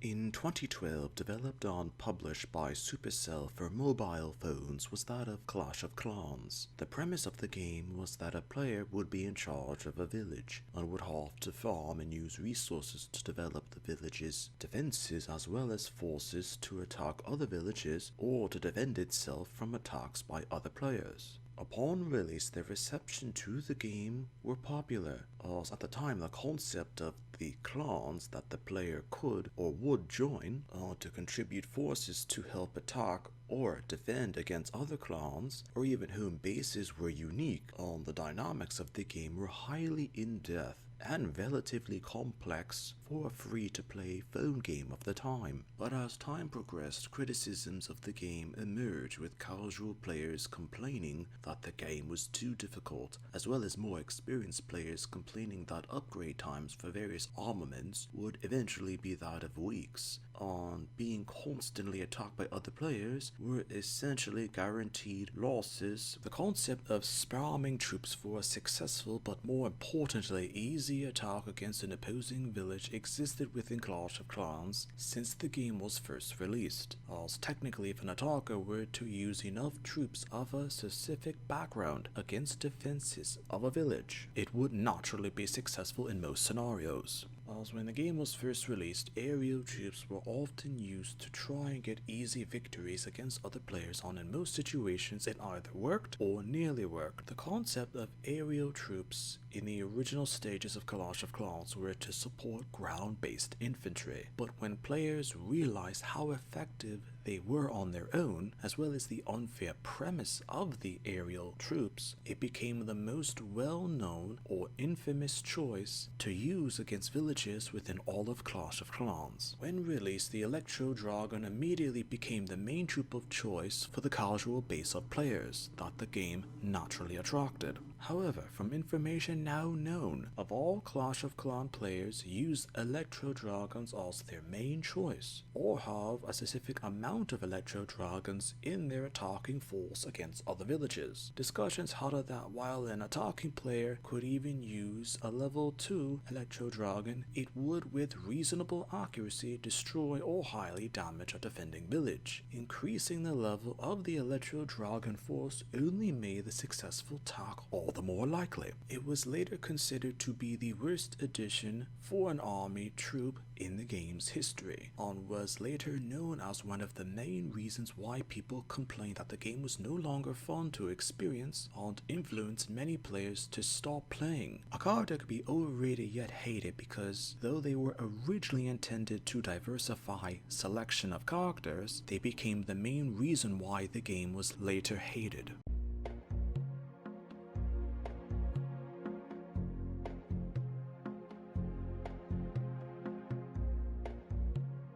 In 2012, developed and published by Supercell for mobile phones was that of Clash of Clans. The premise of the game was that a player would be in charge of a village and would have to farm and use resources to develop the village's defenses as well as forces to attack other villages or to defend itself from attacks by other players. Upon release, the reception to the game were popular, as at the time the concept of the clans that the player could or would join to contribute forces to help attack or defend against other clans, or even home bases were unique, and the dynamics of the game were highly in-depth and relatively complex for a free-to-play phone game of the time. But as time progressed, criticisms of the game emerged, with casual players complaining that the game was too difficult, as well as more experienced players complaining that upgrade times for various armaments would eventually be that of weeks, and being constantly attacked by other players were essentially guaranteed losses. The concept of spamming troops for a successful but more importantly easy attack against an opposing village existed within Clash of Clans since the game was first released, as technically if an attacker were to use enough troops of a specific background against defenses of a village, it would naturally be successful in most scenarios. As when the game was first released, aerial troops were often used to try and get easy victories against other players, and in most situations it either worked or nearly worked. The concept of aerial troops in the original stages of Clash of Clans were to support ground-based infantry, but when players realized how effective they were on their own, as well as the unfair premise of the aerial troops, it became the most well-known or infamous choice to use against villages within all of Clash of Clans. When released, the Electro Dragon immediately became the main troop of choice for the casual base of players that the game naturally attracted. However, from information now known, of all Clash of Clans players use Electro Dragons as their main choice, or have a specific amount of Electro Dragons in their attacking force against other villages. Discussions had it that while an attacking player could even use a level 2 Electro Dragon, it would with reasonable accuracy destroy or highly damage a defending village. Increasing the level of the Electro Dragon force only made the successful attack all the more likely. It was later considered to be the worst addition for an army troop in the game's history, and was later known as one of the main reasons why people complained that the game was no longer fun to experience and influenced many players to stop playing. A character could be overrated yet hated because though they were originally intended to diversify selection of characters, they became the main reason why the game was later hated.